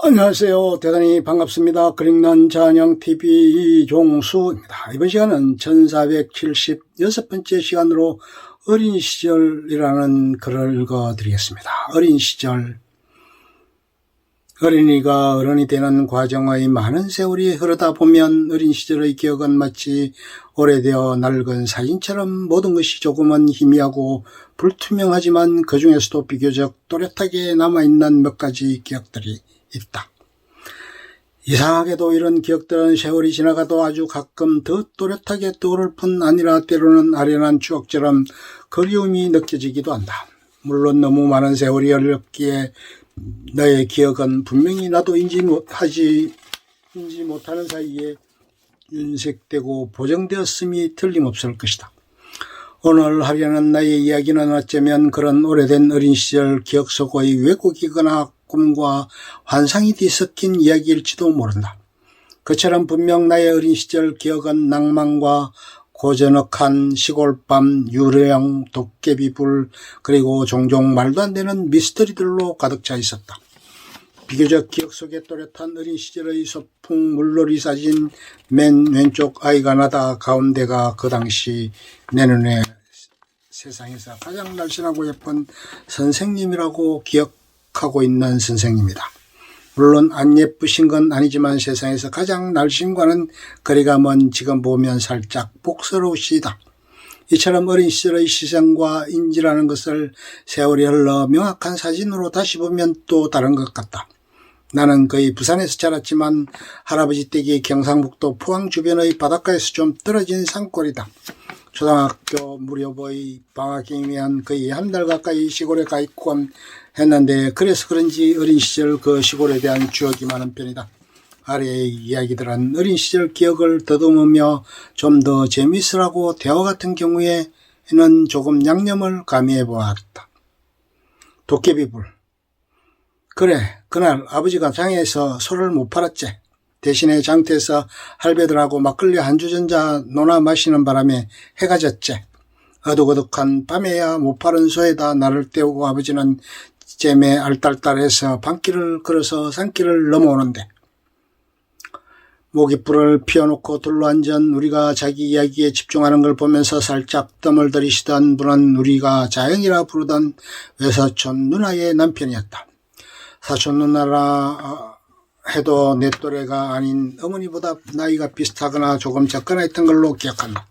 안녕하세요. 대단히 반갑습니다. 그림난 잔영TV 이종수입니다. 이번 시간은 1476번째 시간으로 어린 시절이라는 글을 읽어드리겠습니다. 어린 시절. 어린이가 어른이 되는 과정의 많은 세월이 흐르다 보면 어린 시절의 기억은 마치 오래되어 낡은 사진처럼 모든 것이 조금은 희미하고 불투명하지만 그 중에서도 비교적 또렷하게 남아있는 몇 가지 기억들이 있다. 이상하게도 이런 기억들은 세월이 지나가도 아주 가끔 더 또렷하게 떠오를 뿐 아니라 때로는 아련한 추억처럼 그리움이 느껴지기도 한다. 물론 너무 많은 세월이 흘렀기에 너의 기억은 분명히 나도 인지 못하는 사이에 윤색되고 보정되었음이 틀림없을 것이다. 오늘 하려는 나의 이야기는 어쩌면 그런 오래된 어린 시절 기억 속의 왜곡이거나 꿈과 환상이 뒤섞인 이야기일지도 모른다. 그처럼 분명 나의 어린 시절 기억은 낭만과 고저넉한 시골밤, 유령, 도깨비불, 그리고 종종 말도 안 되는 미스터리들로 가득 차 있었다. 비교적 기억 속에 또렷한 어린 시절의 소풍 물놀이 사진 맨 왼쪽 아이가 나다 가운데가 그 당시 내 눈에 세상에서 가장 날씬하고 예쁜 선생님이라고 기억하고 있는 선생님이다. 물론 안 예쁘신 건 아니지만 세상에서 가장 날씬과는 거리가 먼 지금 보면 살짝 복스러우시다. 이처럼 어린 시절의 시선과 인지라는 것을 세월이 흘러 명확한 사진으로 다시 보면 또 다른 것 같다. 나는 거의 부산에서 자랐지만 할아버지 댁이 경상북도 포항 주변의 바닷가에서 좀 떨어진 산골이다. 초등학교 무렵의 방학이면 거의 한 달 가까이 시골에 가 있곤 했는데 그래서 그런지 어린 시절 그 시골에 대한 추억이 많은 편이다. 아래의 이야기들은 어린 시절 기억을 더듬으며 좀 더 재미있으라고 대화 같은 경우에는 조금 양념을 가미해 보았다. 도깨비불. 그래, 그날 아버지가 장에서 소를 못 팔았지. 대신에 장터에서 할배들하고 막걸리 한 주전자 노나 마시는 바람에 해가 졌지. 어둑어둑한 밤에야 못 파는 소에다 나를 떼우고 아버지는 잼에 알딸딸해서 밤길을 걸어서 산길을 넘어오는데 모깃불을 피워놓고 둘러앉은 우리가 자기 이야기에 집중하는 걸 보면서 살짝 뜸을 들이시던 분은 우리가 자영이라 부르던 외사촌 누나의 남편이었다. 사촌 누나라 해도 내 또래가 아닌 어머니보다 나이가 비슷하거나 조금 적거나 했던 걸로 기억한다.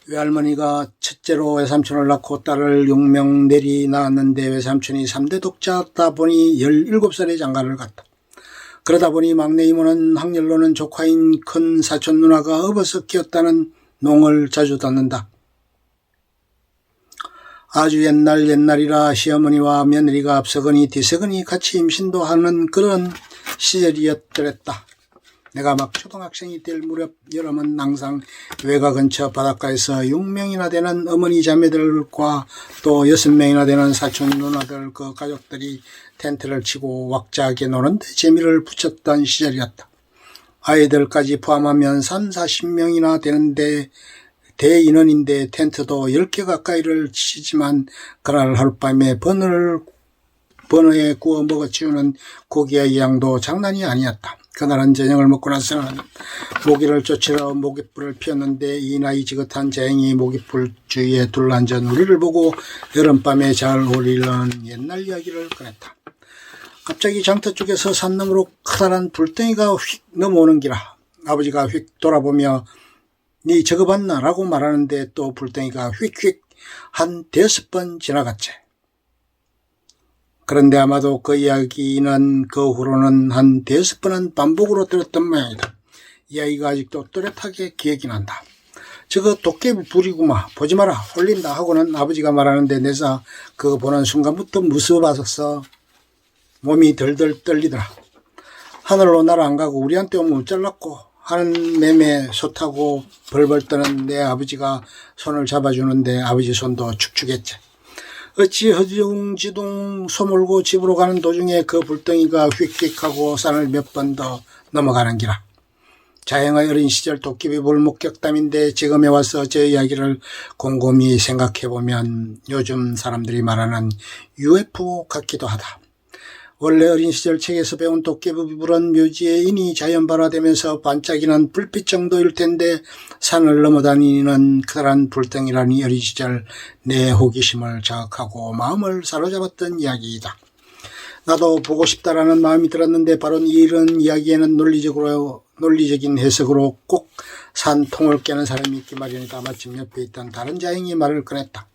외할머니가 첫째로 외삼촌을 낳고 딸을 6명 내리 낳았는데 외삼촌이 3대 독자다 보니 17살에 장가를 갔다. 그러다 보니 막내 이모는 확률로는 조카인 큰 사촌 누나가 업어서 키웠다는 농을 자주 듣는다. 아주 옛날이라 시어머니와 며느리가 앞서거니 뒤서거니 같이 임신도 하는 그런 시절이었더랬다. 내가 막 초등학생이 될 무렵 여름은 항상 외가 근처 바닷가에서 6명이나 되는 어머니 자매들과 또 6명이나 되는 사촌 누나들 그 가족들이 텐트를 치고 왁자하게 노는데 재미를 붙였던 시절이었다. 아이들까지 포함하면 30-40명이나 되는데 대인원인데 텐트도 10개 가까이를 치지만 그날 하룻밤에 버너에 구워 먹어치우는 고기의 양도 장난이 아니었다. 그날은 저녁을 먹고 나서는 모기를 쫓으러 모깃불을 피웠는데 이 나이 지긋한 자영이 모깃불 주위에 둘러앉은 우리를 보고 여름밤에 잘 어울리는 옛날 이야기를 꺼냈다. 갑자기 장터 쪽에서 산 너머로 커다란 불덩이가 휙 넘어오는 기라. 아버지가 휙 돌아보며 니 저거 봤나? 라고 말하는데 또 불덩이가 휙휙 한 5번 지나갔지. 그런데 아마도 그 이야기는 그 후로는 한 5번은 반복으로 들었던 모양이다. 이야기가 아직도 또렷하게 기억이 난다. 저거 도깨비 불이구마. 보지 마라. 홀린다 하고는 아버지가 말하는데 내사 그거 보는 순간부터 무서워서 몸이 덜덜 떨리더라. 하늘로 날아 안 가고 우리한테 오면 잘랐고 하는 매매 솥하고 벌벌 떠는 내 아버지가 손을 잡아주는데 아버지 손도 축축했지. 어찌 허둥지둥 소몰고 집으로 가는 도중에 그 불덩이가 휙휙하고 산을 몇 번 더 넘어가는 기라. 자영의 어린 시절 도깨비불 목격담인데 지금에 와서 제 이야기를 곰곰이 생각해보면 요즘 사람들이 말하는 UFO 같기도 하다. 원래 어린 시절 책에서 배운 도깨비불은 묘지에 인이 자연발화되면서 반짝이는 불빛 정도일 텐데 산을 넘어다니는 커다란 불덩이라니 어린 시절 내 호기심을 자극하고 마음을 사로잡았던 이야기이다. 나도 보고 싶다라는 마음이 들었는데 바로 이런 이야기에는 논리적인 해석으로 꼭 산통을 깨는 사람이 있기 마련이다. 마침 옆에 있던 다른 자행이 말을 꺼냈다.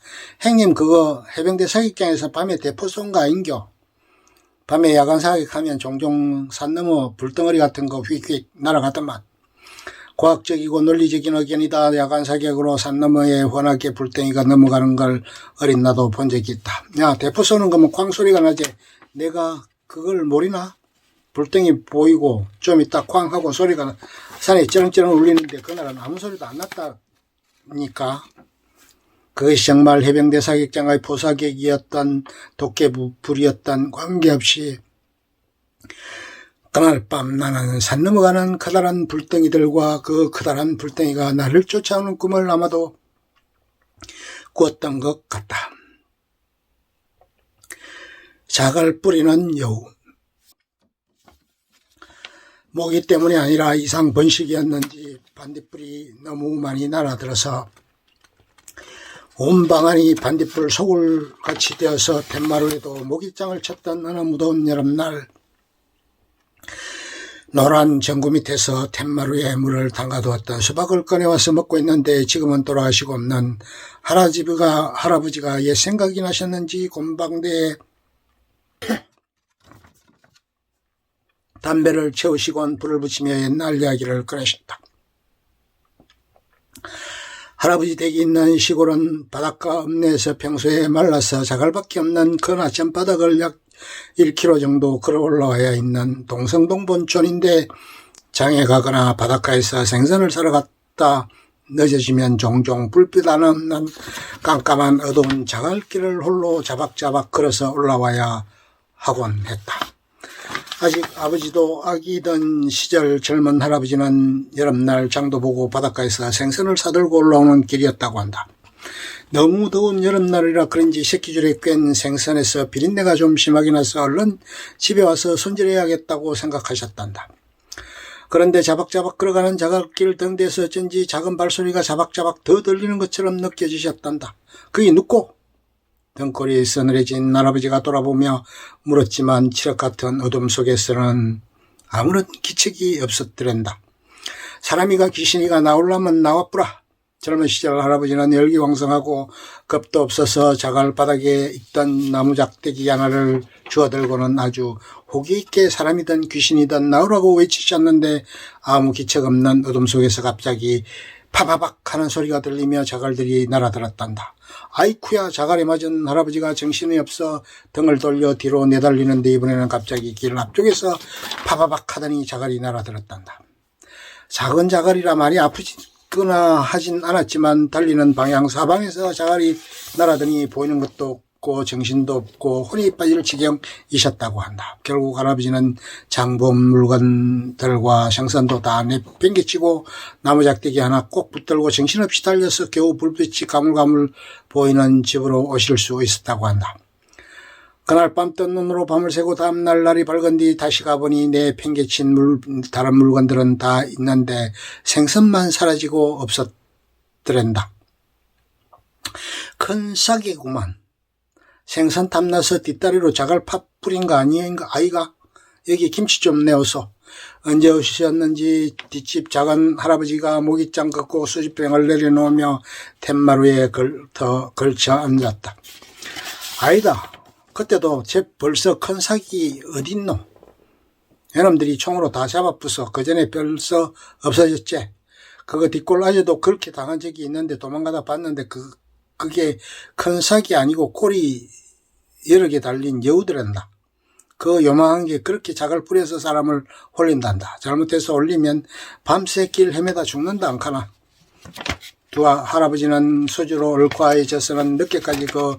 형님, 그거 해병대 사격장에서 밤에 대포 쏜 거 아닌겨? 밤에 야간 사격하면 종종 산 너머 불덩어리 같은 거 휙휙 날아가더만. 과학적이고 논리적인 의견이다. 야간 사격으로 산 너머에 환하게 불덩이가 넘어가는 걸 어린 나도 본 적이 있다. 야, 대포 쏘는 거면 쾅 소리가 나지. 내가 그걸 모르나? 불덩이 보이고 좀 이따 쾅 하고 소리가 산에 쩌렁쩌렁 울리는데 그날은 아무 소리도 안 났다니까. 그것이 정말 해병대 사격장의 포사격이었던 도깨비불이었던 관계없이 그날 밤 나는 산 넘어가는 커다란 불덩이들과 그 커다란 불덩이가 나를 쫓아오는 꿈을 아마도 꾸었던 것 같다. 자갈 뿌리는 여우. 모기 때문이 아니라 이상 번식이었는지 반딧불이 너무 많이 날아들어서 온 방안이 반딧불 소굴같이 되어서 툇마루에도 모기장을 쳤던 어느 무더운 여름날, 노란 전구 밑에서 툇마루에 물을 담가두었던 수박을 꺼내와서 먹고 있는데 지금은 돌아가시고 없는 할아버지가 옛 생각이 나셨는지 곰방대에 담배를 채우시곤 불을 붙이며 옛날 이야기를 꺼내셨다. 할아버지 댁이 있는 시골은 바닷가 읍내에서 평소에 말라서 자갈밖에 없는 그 낮은 바닥을 약 1km 정도 걸어 올라와야 있는 동성동본촌인데 장에 가거나 바닷가에서 생선을 사러 갔다 늦어지면 종종 불빛 안 없는 깜깜한 어두운 자갈길을 홀로 자박자박 걸어서 올라와야 하곤 했다. 아직 아버지도 아기던 시절 젊은 할아버지는 여름날 장도 보고 바닷가에서 생선을 사들고 올라오는 길이었다고 한다. 너무 더운 여름날이라 그런지 새끼줄에 꿰인 생선에서 비린내가 좀 심하게 나서 얼른 집에 와서 손질해야겠다고 생각하셨단다. 그런데 자박자박 걸어가는 자갈길 등대에서 어쩐지 작은 발소리가 자박자박 더 들리는 것처럼 느껴지셨단다. 그게 누구? 등골이 서늘해진 할아버지가 돌아보며 물었지만 칠흑 같은 어둠 속에서는 아무런 기척이 없었더란다. 사람이가 귀신이가 나오려면 나와뿌라. 젊은 시절 할아버지는 열기왕성하고 겁도 없어서 자갈 바닥에 있던 나무작대기 하나를 주워들고는 아주 호기 있게 사람이든 귀신이든 나오라고 외치셨는데 아무 기척 없는 어둠 속에서 갑자기 파바박 하는 소리가 들리며 자갈들이 날아들었단다. 아이쿠야, 자갈에 맞은 할아버지가 정신이 없어 등을 돌려 뒤로 내달리는데 이번에는 갑자기 길 앞쪽에서 파바박 하더니 자갈이 날아들었단다. 작은 자갈이라 많이 아프거나 하진 않았지만 달리는 방향 사방에서 자갈이 날아더니 보이는 것도 없고 정신도 없고 혼이 빠질 지경이셨다고 한다. 결국 할아버지는 장본 물건들과 생선도 다 내팽개치고 나무작대기 하나 꼭 붙들고 정신없이 달려서 겨우 불빛이 가물가물 보이는 집으로 오실 수 있었다고 한다. 그날 밤 뜬 눈으로 밤을 새고 다음날 날이 밝은 뒤 다시 가보니 내팽개친 다른 물건들은 다 있는데 생선만 사라지고 없었더란다. 큰 싸개구만. 생선 탐나서 뒷다리로 자갈 팥 뿌린 거 아니인가 아이가? 여기 김치 좀 내어서. 언제 오셨는지 뒷집 작은 할아버지가 모기장 걷고 수지병을 내려놓으며 툇마루에 걸쳐 앉았다. 아니다. 그때도 벌써 큰 사기 어딨노? 여놈들이 총으로 다 잡아 부숴 그 전에 벌써 없어졌지. 그거 뒷골 아재도 그렇게 당한 적이 있는데 도망가다 봤는데 그게 큰 사기 아니고 꼬리 여러 개 달린 여우들한다. 그 요망한 게 그렇게 자갈 뿌려서 사람을 홀린단다. 잘못해서 올리면 밤새 길 헤매다 죽는다 않카나. 두 할아버지는 소주로 얼과해져서는 늦게까지 그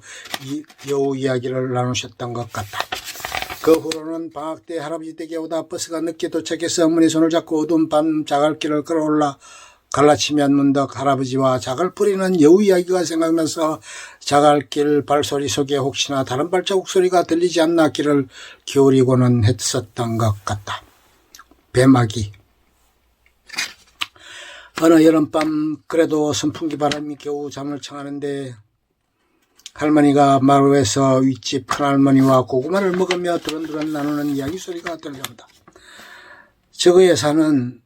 여우 이야기를 나누셨던 것 같다. 그 후로는 방학 때 할아버지 댁에 오다 버스가 늦게 도착해서 어머니 손을 잡고 어두운 밤 자갈길을 걸어올라 갈라치면 문득 할아버지와 작을 뿌리는 여우 이야기가 생각나서 자갈길 발소리 속에 혹시나 다른 발자국 소리가 들리지 않나 귀를 기울이고는 했었던 것 같다. 뱀아기. 어느 여름밤 그래도 선풍기 바람이 겨우 잠을 청하는데 할머니가 마루에서 윗집 큰할머니와 고구마를 먹으며 두런두런 나누는 이야기 소리가 들려온다. 저거에 사는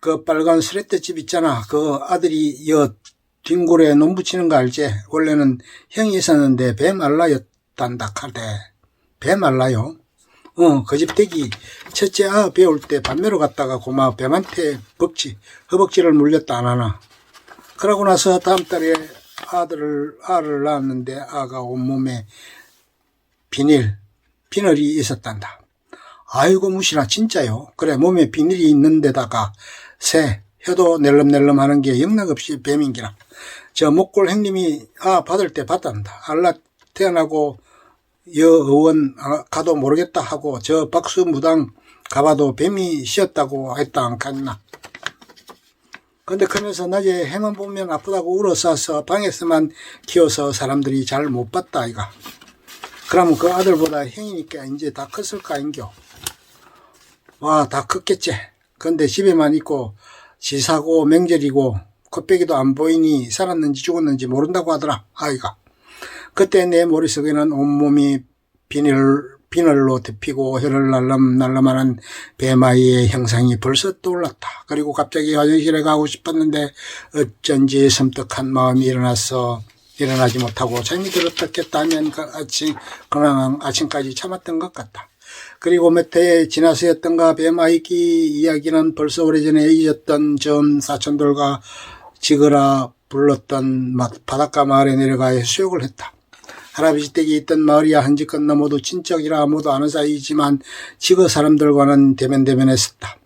그 빨간 수레떼집 있잖아. 그 아들이 여 뒹굴에 놈 붙이는 거 알지? 원래는 형이 있었는데 배말라였단다 카대. 배말라요? 그 집 댁이 첫째 배울 때 반매로 갔다가 고마 뱀한테 허벅지를 물렸다 안 하나. 그러고 나서 다음 달에 알을 낳았는데 아가 온몸에 비늘이 있었단다. 아이고 무시나 진짜요. 그래 몸에 비늘이 있는 데다가 혀도 낼름낼름 하는 게 영락없이 뱀인기라. 저 목골 형님이 받을 때 받단다. 알라 태어나고 여의원 가도 모르겠다 하고 저 박수무당 가봐도 뱀이 씌었다고 했다 안 갔나. 근데 크면서 낮에 해만 보면 아프다고 울어싸서 방에서만 키워서 사람들이 잘 못 봤다 아이가. 그러면 그 아들보다 형이니까 이제 다 컸을까 인겨. 와, 다 컸겠지. 근데 집에만 있고 지사고 명절이고 코빼기도 안 보이니 살았는지 죽었는지 모른다고 하더라 아이가. 그때 내 머릿속에는 온몸이 비늘로 덮이고 혀를 날름날름하는 뱀아이의 형상이 벌써 떠올랐다. 그리고 갑자기 화장실에 가고 싶었는데 어쩐지 섬뜩한 마음이 일어나지 못하고 잠이 들었겠다 하면 그냥 아침까지 참았던 것 같다. 그리고 몇 해 지나서였던가 뱀아이기 이야기는 벌써 오래전에 잊었던 전 사촌들과 지거라 불렀던 바닷가 마을에 내려가 수욕을 했다. 할아버지 댁이 있던 마을이야 한지껏 넘어도 친척이라 아무도 아는 사이지만 지거 사람들과는 대면했었다.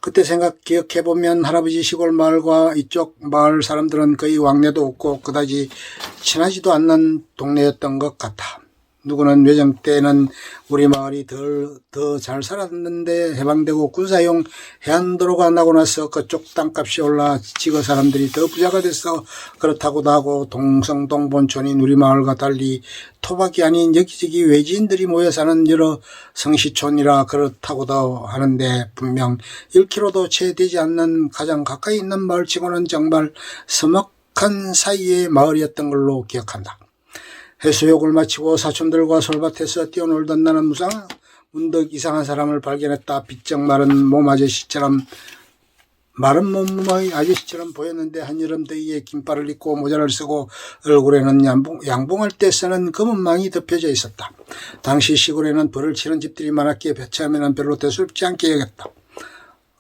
그때 기억해보면 할아버지 시골 마을과 이쪽 마을 사람들은 거의 왕래도 없고 그다지 친하지도 않는 동네였던 것 같아. 누구는 외정 때는 우리 마을이 더 잘 살았는데 해방되고 군사용 해안도로가 나고 나서 그쪽 땅값이 올라 지거 사람들이 더 부자가 돼서 그렇다고도 하고 동성동 본촌인 우리 마을과 달리 토박이 아닌 여기저기 외지인들이 모여 사는 여러 성시촌이라 그렇다고도 하는데 분명 1km도 채 되지 않는 가장 가까이 있는 마을치고는 정말 서먹한 사이의 마을이었던 걸로 기억한다. 해수욕을 마치고 사촌들과 솔밭에서 뛰어놀던 나는 문득 이상한 사람을 발견했다. 비쩍 마른 몸의 아저씨처럼 보였는데 한여름 더위에 긴팔을 입고 모자를 쓰고 얼굴에는 양봉할 때 쓰는 검은 망이 덮여져 있었다. 당시 시골에는 벌을 치는 집들이 많았기에 처음에는 별로 대수롭지 않게 여겼다.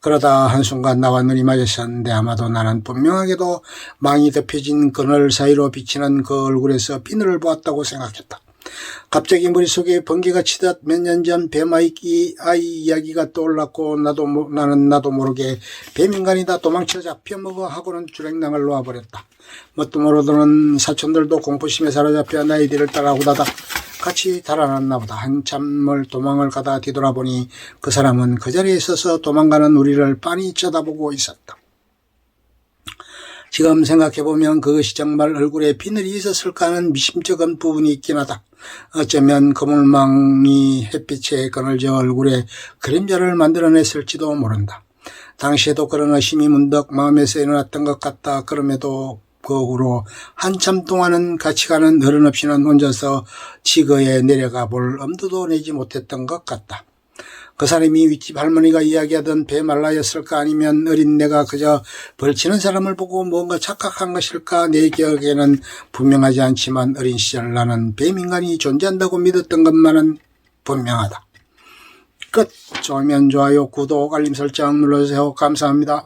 그러다 한순간 나와 눈이 맞았었는데 아마도 나는 분명하게도 망이 덮여진 그늘 사이로 비치는 그 얼굴에서 비늘을 보았다고 생각했다. 갑자기 머릿속에 번개가 치듯 몇 년 전 뱀아이 이야기가 떠올랐고 나는 나도 모르게 뱀인간이다 도망쳐 잡혀먹어 하고는 주랭랑을 놓아버렸다. 뭣도 모르던 사촌들도 공포심에 사로잡혀 나의 뒤를 따라 후다닥 같이 달아났나 보다. 한참을 도망을 가다 뒤돌아보니 그 사람은 그 자리에 서서 도망가는 우리를 빤히 쳐다보고 있었다. 지금 생각해보면 그것이 정말 얼굴에 비늘이 있었을까 하는 미심쩍은 부분이 있긴 하다. 어쩌면 거물망이 햇빛에 그늘져 얼굴에 그림자를 만들어냈을지도 모른다. 당시에도 그런 의심이 문득 마음에서 일어났던 것 같다. 그럼에도 그 후로 한참 동안은 같이 가는 어른 없이는 혼자서 지거에 내려가 볼 엄두도 내지 못했던 것 같다. 그 사람이 윗집 할머니가 이야기하던 배말라였을까 아니면 어린 내가 그저 벌치는 사람을 보고 뭔가 착각한 것일까 내 기억에는 분명하지 않지만 어린 시절 나는 뱀인간이 존재한다고 믿었던 것만은 분명하다. 끝. 좋으면 좋아요, 구독, 알림 설정 눌러주세요. 감사합니다.